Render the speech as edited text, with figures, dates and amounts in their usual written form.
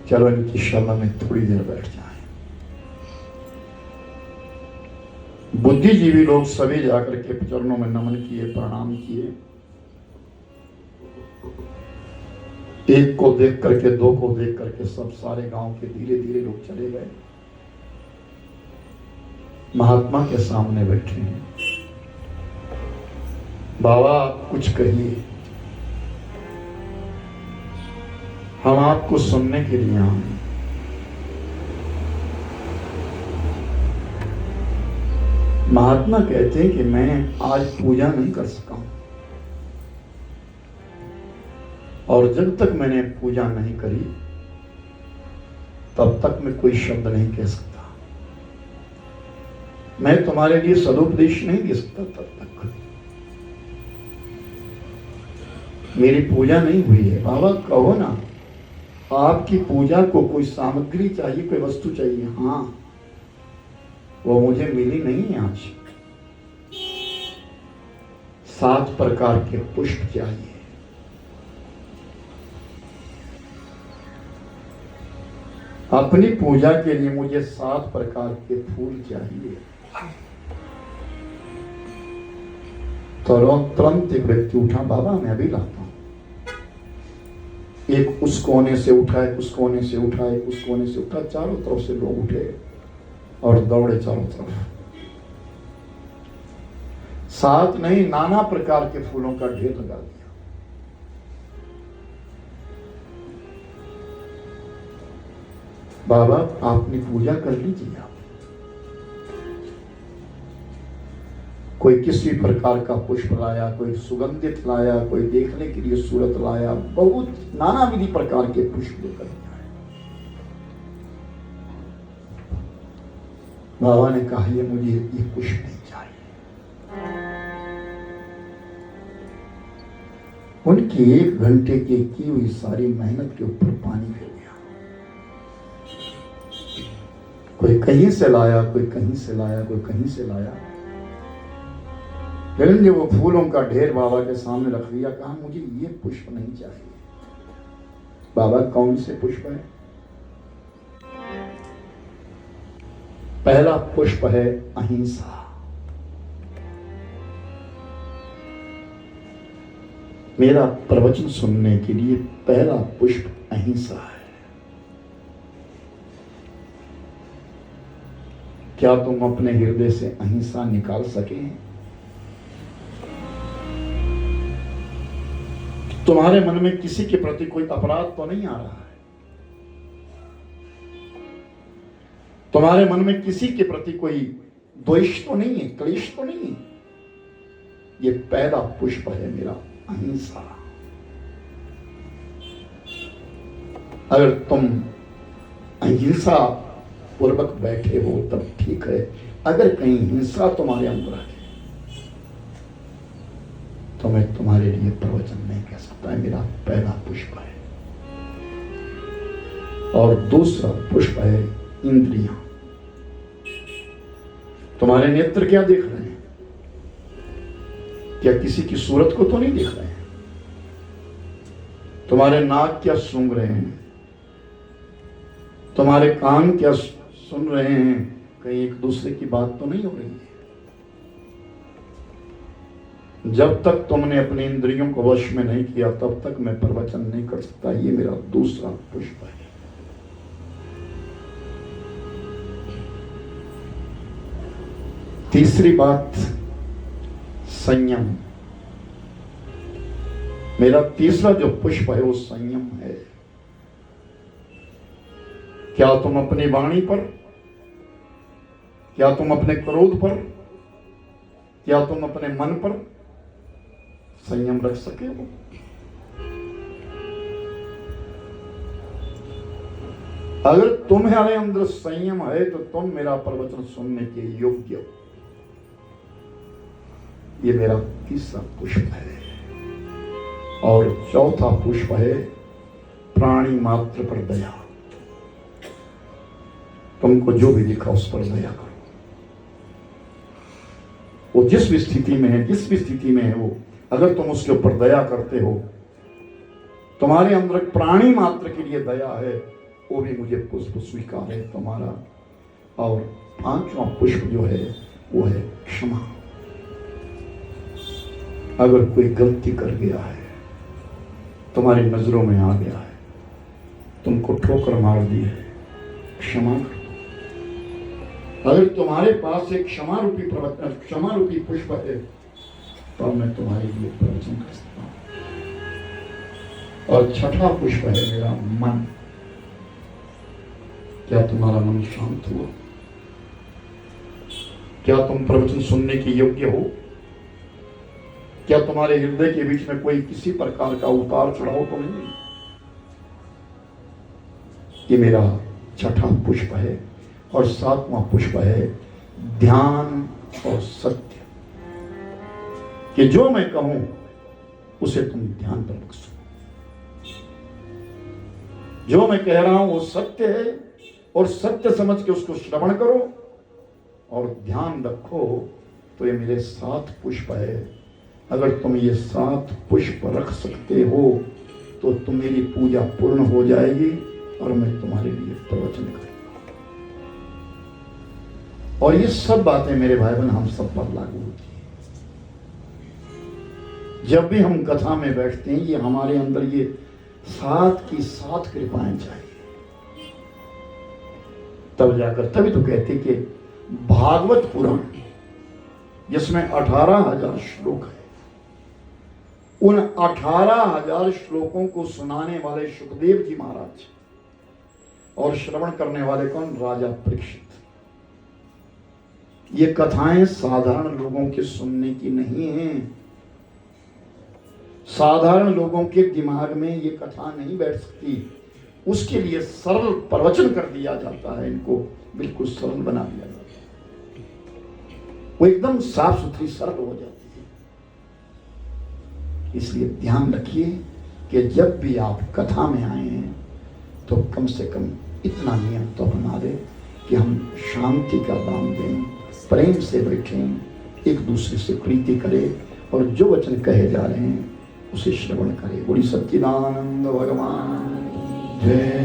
चलो इनकी शरण में थोड़ी देर बैठ जाए। बुद्धिजीवी लोग सभी जाकर के चरणों में नमन किए, प्रणाम किए। एक को देख करके, दो को देख करके सब सारे गांव के धीरे धीरे लोग चले गए। महात्मा के सामने बैठे हैं। बाबा आप कुछ कहिए, हम आपको सुनने के लिए आए। महात्मा कहते हैं कि मैं आज पूजा नहीं कर सका हूं, और जब तक मैंने पूजा नहीं करी तब तक मैं कोई शब्द नहीं कह सकता। मैं तुम्हारे लिए सदुपदेश नहीं दे सकता तब तक। मेरी पूजा नहीं हुई है। बाबा कहो ना, आपकी पूजा को कोई सामग्री चाहिए, कोई वस्तु चाहिए। हाँ, वो मुझे मिली नहीं है आज। 7 प्रकार के पुष्प चाहिए। अपनी पूजा के लिए मुझे 7 प्रकार के फूल चाहिए। तुरंत एक व्यक्ति उठा, बाबा मैं अभी लाता हूं। एक उस कोने से उठा, एक उस कोने से उठा, एक उस कोने से उठा। चारों तरफ से लोग उठे और दौड़े चारों तरफ। 7 नहीं, नाना प्रकार के फूलों का ढेर लगा दिया। बाबा आपने पूजा कर लीजिए। आप कोई किसी प्रकार का पुष्प लाया, कोई सुगंधित लाया, कोई देखने के लिए सूरत लाया, बहुत नाना विधि प्रकार के पुष्प लेकर आए। बाबा ने कहा ये मुझे ये पुष्प नहीं चाहिए। उनकी 1 घंटे की हुई सारी मेहनत के ऊपर पानी फिर गया। कोई कहीं से लाया, कोई कहीं से लाया, कोई कहीं से लाया। लेकिन जब वो फूलों का ढेर बाबा के सामने रख दिया, कहा मुझे ये पुष्प नहीं चाहिए। बाबा कौन से पुष्प है? पहला पुष्प है अहिंसा। मेरा प्रवचन सुनने के लिए पहला पुष्प अहिंसा है। क्या तुम अपने हृदय से अहिंसा निकाल सके? तुम्हारे मन में किसी के प्रति कोई अपराध तो नहीं आ रहा है? तुम्हारे मन में किसी के प्रति कोई द्वेष तो नहीं है, क्लेश तो नहीं है? ये पहला पुष्प है मेरा, अहिंसा। अगर तुम अहिंसा पूर्वक बैठे हो तब ठीक है। अगर कहीं हिंसा तुम्हारे अंदर है तो मैं तुम्हारे लिए प्रवचन नहीं कह सकता। है मेरा पहला पुष्प है। और दूसरा पुष्प है इंद्रियां। तुम्हारे नेत्र क्या देख रहे हैं? क्या किसी की सूरत को तो नहीं देख रहे हैं? तुम्हारे नाक क्या सूंघ रहे हैं? तुम्हारे कान क्या सुन रहे हैं? कहीं एक दूसरे की बात तो नहीं हो रही है? जब तक तुमने अपने इंद्रियों को वश में नहीं किया तब तक मैं प्रवचन नहीं कर सकता। ये मेरा दूसरा पुष्प है। तीसरी बात, संयम। मेरा तीसरा जो पुष्प है वो संयम है। क्या तुम अपनी वाणी पर, क्या तुम अपने क्रोध पर, क्या तुम अपने मन पर संयम रख सके हो? अगर तुम्हारे अंदर संयम है तो तुम मेरा प्रवचन सुनने के योग्य हो। ये मेरा तीसरा पुष्प है। और चौथा पुष्प है प्राणी मात्र पर दया। तुमको जो भी दिखा उस पर दया करो। वो जिस भी स्थिति में है, जिस भी स्थिति में है, वो अगर तुम उसके ऊपर दया करते हो, तुम्हारे अंदर प्राणी मात्र के लिए दया है, वो भी मुझे पुष्प स्वीकार है तुम्हारा। और 5वां पुष्प जो है वो है क्षमा। अगर कोई गलती कर गया है, तुम्हारी नजरों में आ गया है, तुमको ठोकर मार दी है, क्षमा करो। अगर तुम्हारे पास एक क्षमा रूपी पुष्प है तो मैं तुम्हारे लिए प्रवचन कर सकता हूं। और 6वां पुष्प है मेरा मन। क्या तुम्हारा मन शांत हुआ? क्या तुम प्रवचन सुनने के योग्य हो? क्या तुम्हारे हृदय के बीच में कोई किसी प्रकार का उतार चढ़ाव तो नहीं? ये मेरा 6वां पुष्प है। और 7वां पुष्प है ध्यान और सत्य, कि जो मैं कहूं उसे तुम ध्यान पूर्वक सुनो। जो मैं कह रहा हूं वो सत्य है और सत्य समझ के उसको श्रवण करो और ध्यान रखो। तो ये मेरे 7 पुष्प है। अगर तुम ये 7 पुष्प रख सकते हो तो तुम मेरी पूजा पूर्ण हो जाएगी और मैं तुम्हारे लिए प्रवचन करूंगा। और ये सब बातें मेरे भाई बहन हम सब पर लागू होती है। जब भी हम कथा में बैठते हैं, ये हमारे अंदर ये 7 की 7 कृपाएं चाहिए, तब जाकर। तभी तो कहते कि भागवत पुराण जिसमें 18,000 श्लोक है, उन 18,000 श्लोकों को सुनाने वाले सुखदेव जी महाराज और श्रवण करने वाले कौन? राजा परीक्षित। ये कथाएं साधारण लोगों के सुनने की नहीं हैं। साधारण लोगों के दिमाग में ये कथा नहीं बैठ सकती। उसके लिए सरल प्रवचन कर दिया जाता है, इनको बिल्कुल सरल बना दिया जाता है, वो एकदम साफ सुथरी सरल हो जाती है। इसलिए ध्यान रखिए कि जब भी आप कथा में आए हैं तो कम से कम इतना नियम तो बना दे कि हम शांति का दान दें, प्रेम से बैठें, एक दूसरे से प्रीति करें और जो वचन कहे जा रहे हैं उसे श्रवण करें। बोली सच्चिदानंद भगवान जय।